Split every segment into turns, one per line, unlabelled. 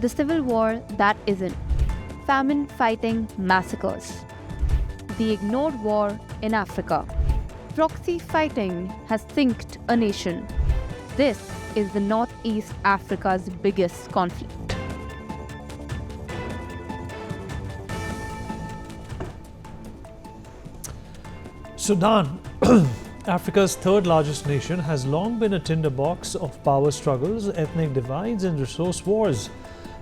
The civil war that isn't. Famine fighting massacres. The ignored war in Africa. Proxy fighting has sinked a nation. This is the Northeast Africa's biggest conflict.
Sudan, Africa's third largest nation, has long been a tinderbox of power struggles, ethnic divides and resource wars.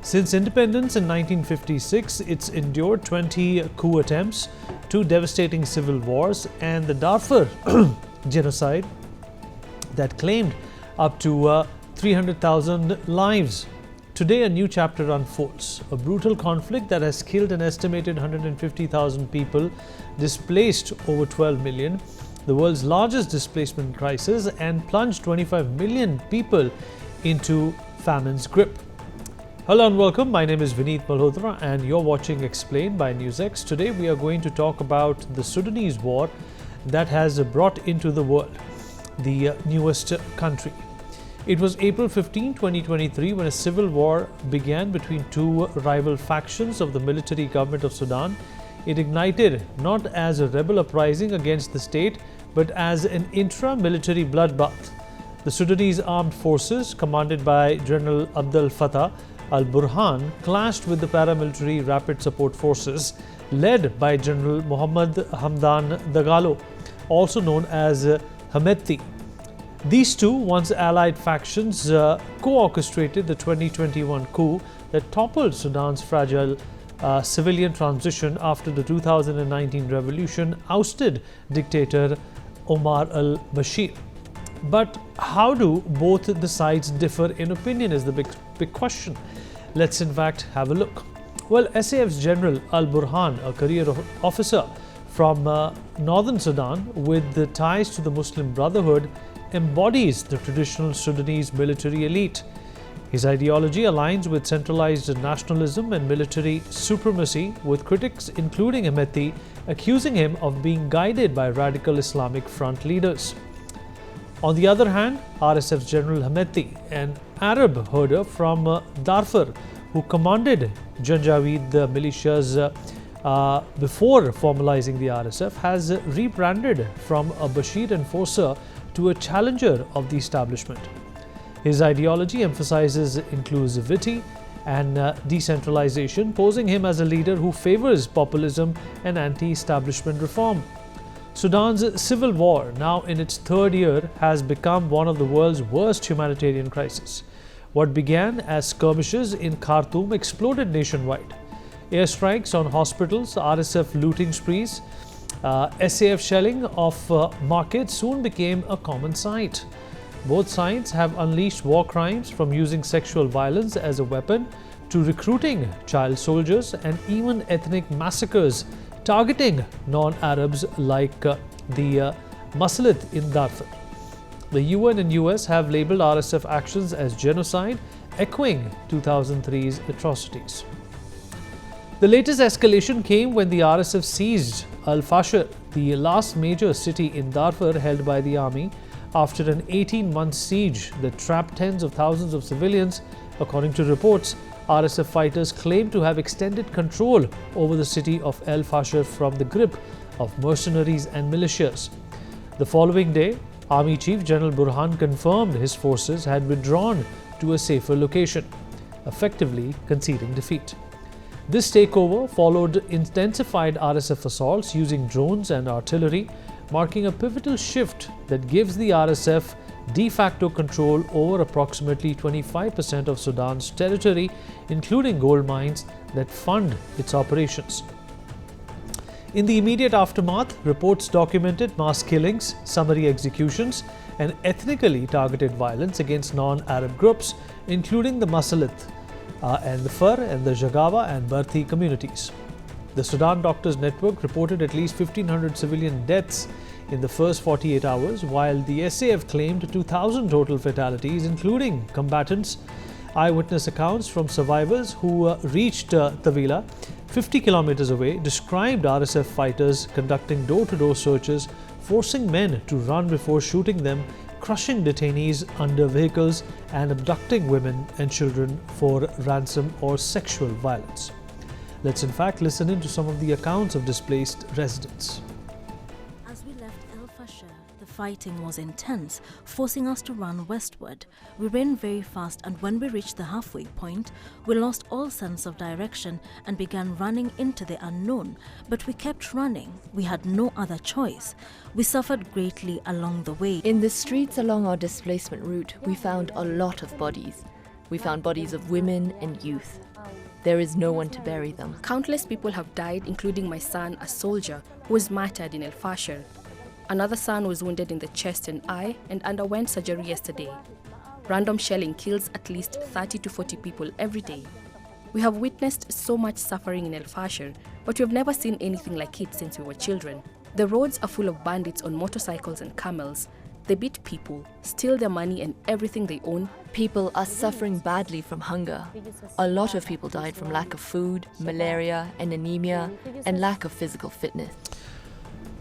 Since independence in 1956, it's endured 20 coup attempts, 2 devastating civil wars and the Darfur genocide that claimed up to 300,000 lives. Today, a new chapter unfolds, a brutal conflict that has killed an estimated 150,000 people, displaced over 12 million, the world's largest displacement crisis, and plunged 25 million people into famine's grip. Hello and welcome. My name is Vineet Malhotra and you're watching Xplained by NewsX. Today we are going to talk about the Sudanese war that has brought into the world the newest country. It was April 15, 2023 when a civil war began between 2 rival factions of the military government of Sudan. It ignited not as a rebel uprising against the state but as an intra-military bloodbath. The Sudanese armed forces, commanded by General Abdel Fattah al-Burhan, clashed with the paramilitary rapid support forces led by General Mohammed Hamdan Dagalo, also known as Hemedti. These two once allied factions co-orchestrated the 2021 coup that toppled Sudan's fragile civilian transition after the 2019 revolution ousted dictator Omar al-Bashir. But how do both the sides differ in opinion is the big question. Let's in fact have a look. Well, SAF's General al-Burhan, a career officer from northern Sudan with the ties to the Muslim Brotherhood, embodies the traditional Sudanese military elite. His ideology aligns with centralized nationalism and military supremacy, with critics, including Hemedti, accusing him of being guided by radical Islamic front leaders. On the other hand, RSF's General Hemedti, an Arab herder from Darfur who commanded Janjaweed militias before formalizing the RSF, has rebranded from a Bashir enforcer to a challenger of the establishment. His ideology emphasizes inclusivity and decentralization, posing him as a leader who favors populism and anti-establishment reform. Sudan's civil war, now in its 3rd year, has become one of the world's worst humanitarian crises. What began as skirmishes in Khartoum exploded nationwide. Airstrikes on hospitals, RSF looting sprees, SAF shelling of markets soon became a common sight. Both sides have unleashed war crimes, from using sexual violence as a weapon to recruiting child soldiers and even ethnic massacres targeting non-Arabs like the Masalith in Darfur. The UN and US have labeled RSF actions as genocide, echoing 2003's atrocities. The latest escalation came when the RSF seized Al-Fashir, the last major city in Darfur held by the army, after an 18-month siege that trapped tens of thousands of civilians. According to reports, RSF fighters claim to have extended control over the city of Al-Fashir from the grip of mercenaries and militias. The following day, Army Chief General Burhan confirmed his forces had withdrawn to a safer location, effectively conceding defeat. This takeover followed intensified RSF assaults using drones and artillery, marking a pivotal shift that gives the RSF de facto control over approximately 25% of Sudan's territory, including gold mines that fund its operations. In the immediate aftermath, reports documented mass killings, summary executions, and ethnically targeted violence against non-Arab groups, including the Masalith and the Fur and the Jagawa and Barthi communities. The Sudan Doctors Network reported at least 1,500 civilian deaths in the first 48 hours, while the SAF claimed 2,000 total fatalities, including combatants. Eyewitness accounts from survivors who reached Tawila, 50 kilometers away, described RSF fighters conducting door-to-door searches, forcing men to run before shooting them, crushing detainees under vehicles and abducting women and children for ransom or sexual violence. Let's in fact listen in to some of the accounts of displaced residents.
As we left El Fasher, the fighting was intense, forcing us to run westward. We ran very fast, and when we reached the halfway point, we lost all sense of direction and began running into the unknown. But we kept running. We had no other choice. We suffered greatly along the way.
In the streets along our displacement route, we found a lot of bodies. We found bodies of women and youth. There is no one to bury them.
Countless people have died, including my son, a soldier, who was martyred in El Fasher. Another son was wounded in the chest and eye and underwent surgery yesterday. Random shelling kills at least 30 to 40 people every day. We have witnessed so much suffering in El Fasher, but we have never seen anything like it since we were children. The roads are full of bandits on motorcycles and camels. They beat people, steal their money and everything they own.
People are suffering badly from hunger. A lot of people died from lack of food, malaria and anemia, and lack of physical fitness.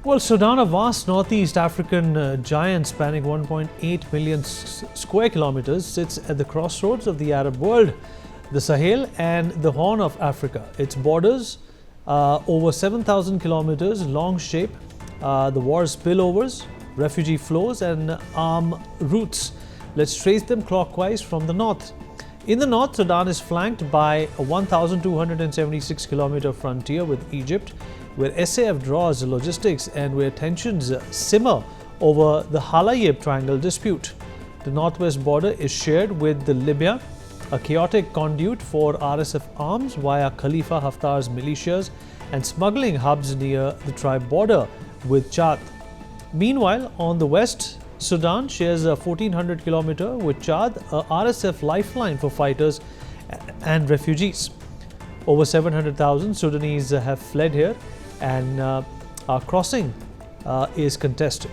Well, Sudan, a vast northeast African giant spanning 1.8 million square kilometers, sits at the crossroads of the Arab world, the Sahel and the Horn of Africa. Its borders, over 7,000 kilometers long, shape the war's spillovers, refugee flows and armed routes. Let's trace them clockwise from the north. In the north, Sudan is flanked by a 1,276 kilometer frontier with Egypt, where SAF draws logistics and where tensions simmer over the Halayeb Triangle dispute. The northwest border is shared with Libya, a chaotic conduit for RSF arms via Khalifa Haftar's militias and smuggling hubs near the tribe border with Chad. Meanwhile, on the west, Sudan shares a 1,400 kilometer with Chad, a RSF lifeline for fighters and refugees. Over 700,000 Sudanese have fled here, and our crossing is contested.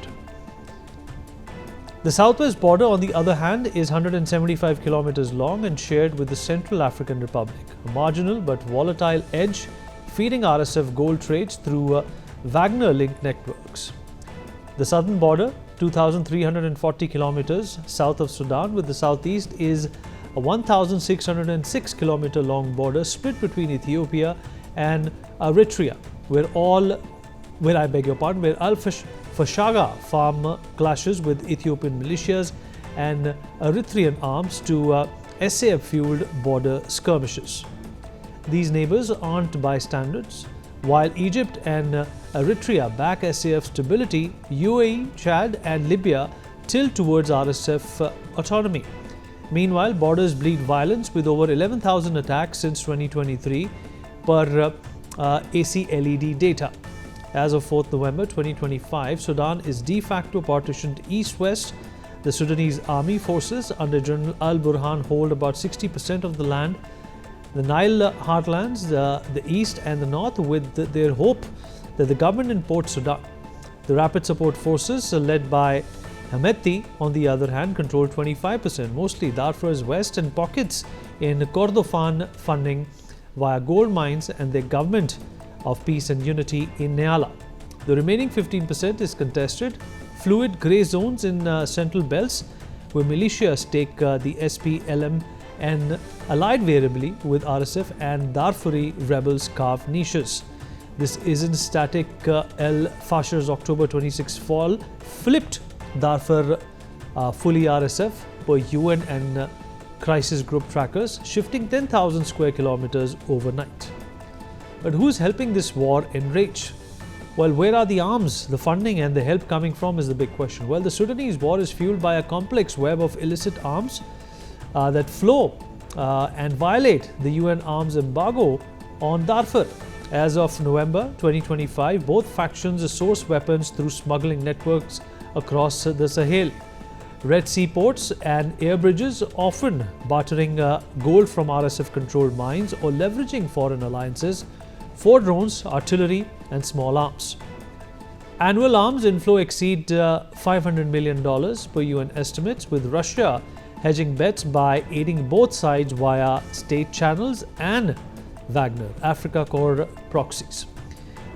The southwest border, on the other hand, is 175 kilometers long and shared with the Central African Republic, a marginal but volatile edge feeding RSF gold trades through Wagner-linked networks. The southern border, 2,340 kilometers south of Sudan with the southeast, is a 1,606 kilometer long border split between Ethiopia and Eritrea, where Al-Fashaga farm clashes with Ethiopian militias and Eritrean arms to SAF-fueled border skirmishes. These neighbors aren't bystanders. While Egypt and Eritrea back SAF stability, UAE, Chad and Libya tilt towards RSF autonomy. Meanwhile, borders bleed violence with over 11,000 attacks since 2023 per ACLED data. As of 4th November 2025, Sudan is de facto partitioned east-west. The Sudanese army forces under General al-Burhan hold about 60% of the land. The Nile heartlands, the east and the north, with their hope that the government in Port Sudan. The Rapid Support Forces, led by Hemeti, on the other hand, control 25%, mostly Darfur's west, and pockets in Kordofan funding via gold mines and the government of peace and unity in Nyala. The remaining 15% is contested, fluid grey zones in central belts where militias take the SPLM and allied variably with RSF and Darfuri rebels carve niches. This isn't static. El Fasher's October 26 fall flipped Darfur fully RSF per UN and crisis group trackers, shifting 10,000 square kilometers overnight. But who's helping this war enrage? Well, where are the arms, the funding and the help coming from is the big question. Well, the Sudanese war is fueled by a complex web of illicit arms that flow and violate the UN arms embargo on Darfur. As of November 2025, both factions source weapons through smuggling networks across the Sahel. Red Sea ports and air bridges, often bartering gold from RSF-controlled mines or leveraging foreign alliances for drones, artillery and small arms. Annual arms inflow exceed $500 million per UN estimates, with Russia hedging bets by aiding both sides via state channels and Wagner, Africa Corps proxies.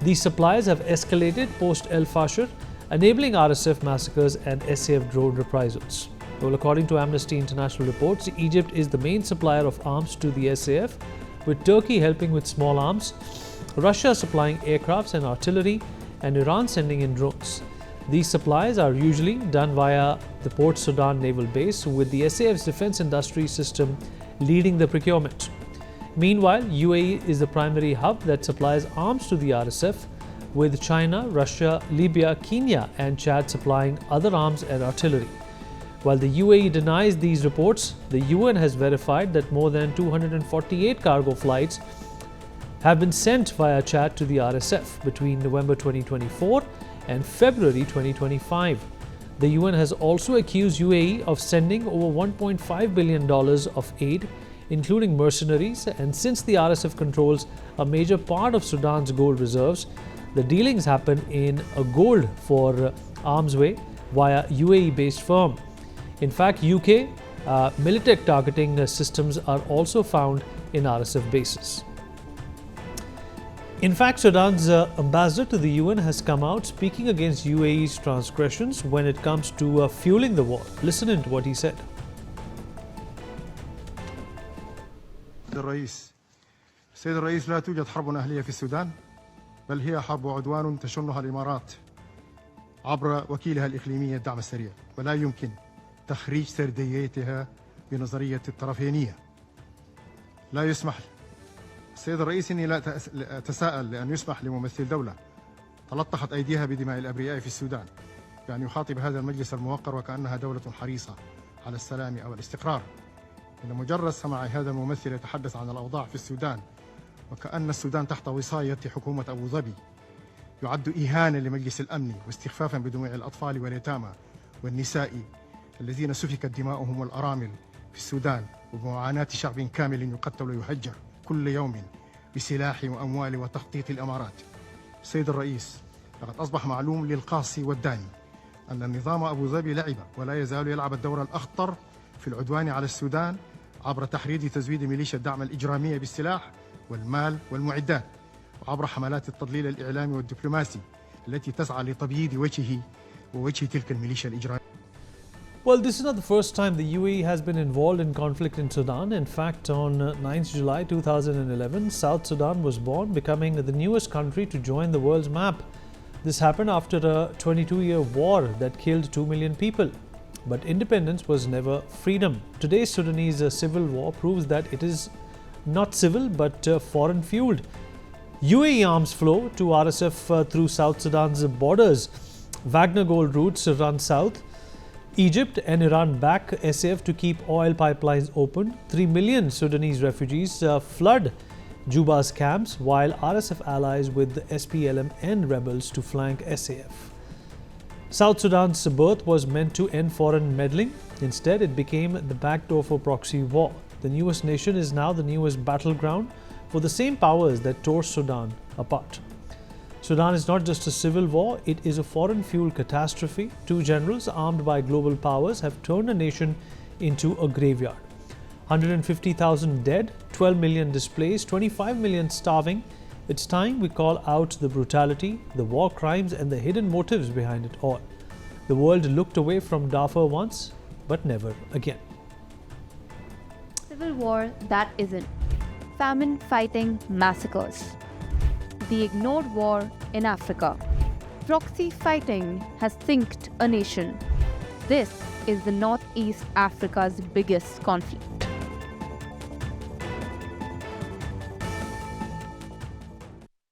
These supplies have escalated post El Fasher. enabling RSF massacres and SAF drone reprisals. Well, according to Amnesty International reports, Egypt is the main supplier of arms to the SAF, with Turkey helping with small arms, Russia supplying aircrafts and artillery, and Iran sending in drones. These supplies are usually done via the Port Sudan naval base, with the SAF's defense industry system leading the procurement. Meanwhile, UAE is the primary hub that supplies arms to the RSF, with China, Russia, Libya, Kenya, and Chad supplying other arms and artillery. While the UAE denies these reports, the UN has verified that more than 248 cargo flights have been sent via Chad to the RSF between November 2024 and February 2025. The UN has also accused UAE of sending over $1.5 billion of aid, including mercenaries, and since the RSF controls a major part of Sudan's gold reserves, the dealings happen in a gold for arms way via UAE-based firm. In fact, UK Militech targeting systems are also found in RSF bases. In fact, Sudan's ambassador to the UN has come out speaking against UAE's transgressions when it comes to fueling the war. Listen in to what he said.
السيد الرئيس لا توجد حرب أهلية في السودان، بل هي حرب عدوان تشنها الإمارات عبر وكيلها الإقليمي الدعم السريع، ولا يمكن تخريج سرديتها بنظرية الطرفينية. لا يسمح. السيد الرئيس، إني لا أتساءل لأن يسمح لممثل دولة تلطخت أيديها بدماء الأبرياء في السودان بأن يخاطب هذا المجلس الموقر وكأنها دولة حريصة على السلام أو الاستقرار. إن مجرد سماع هذا الممثل يتحدث عن الأوضاع في السودان وكأن السودان تحت وصاية حكومة أبو ظبي يعد إهانة لمجلس الأمن واستخفافا بدموع الأطفال واليتامى والنساء الذين سفكت دماؤهم والأرامل في السودان، وبمعاناة شعب كامل يقتل ويهجر كل يوم بسلاح وأموال وتخطيط الإمارات. السيد الرئيس، لقد أصبح معلوم للقاصي والداني أن النظام أبو ظبي لعب ولا يزال يلعب الدور الأخطر في العدوان على السودان عبر تحريض تزويد ميليشيا الدعم الإجرامية بالسلاح والمال والمعدات، وعبر حملات التضليل الإعلامي والدبلوماسي التي تسعى لتبييض وجهه ووجه تلك الميليشيا الإجرامية.
Well, this is not the first time the UAE has been involved in conflict in Sudan. In fact, on 9th July 2011, South Sudan was born, becoming the newest country to join the world's map. This happened after a 22-year war that killed 2 million people. But independence was never freedom. Today's Sudanese civil war proves that it is not civil but foreign-fueled. UAE arms flow to RSF through South Sudan's borders. Wagner gold routes run south. Egypt and Iran back SAF to keep oil pipelines open. 3 million Sudanese refugees flood Juba's camps, while RSF allies with the SPLM and rebels to flank SAF. South Sudan's birth was meant to end foreign meddling. Instead, it became the backdoor for proxy war. The newest nation is now the newest battleground for the same powers that tore Sudan apart. Sudan is not just a civil war, it is a foreign-fueled catastrophe. Two generals armed by global powers have turned a nation into a graveyard. 150,000 dead, 12 million displaced, 25 million starving. It's time we call out the brutality, the war crimes, and the hidden motives behind it all. The world looked away from Darfur once, but never again.
Civil war that isn't. Famine, fighting, massacres. The ignored war in Africa. Proxy fighting has sinked a nation. This is the Northeast Africa's biggest conflict.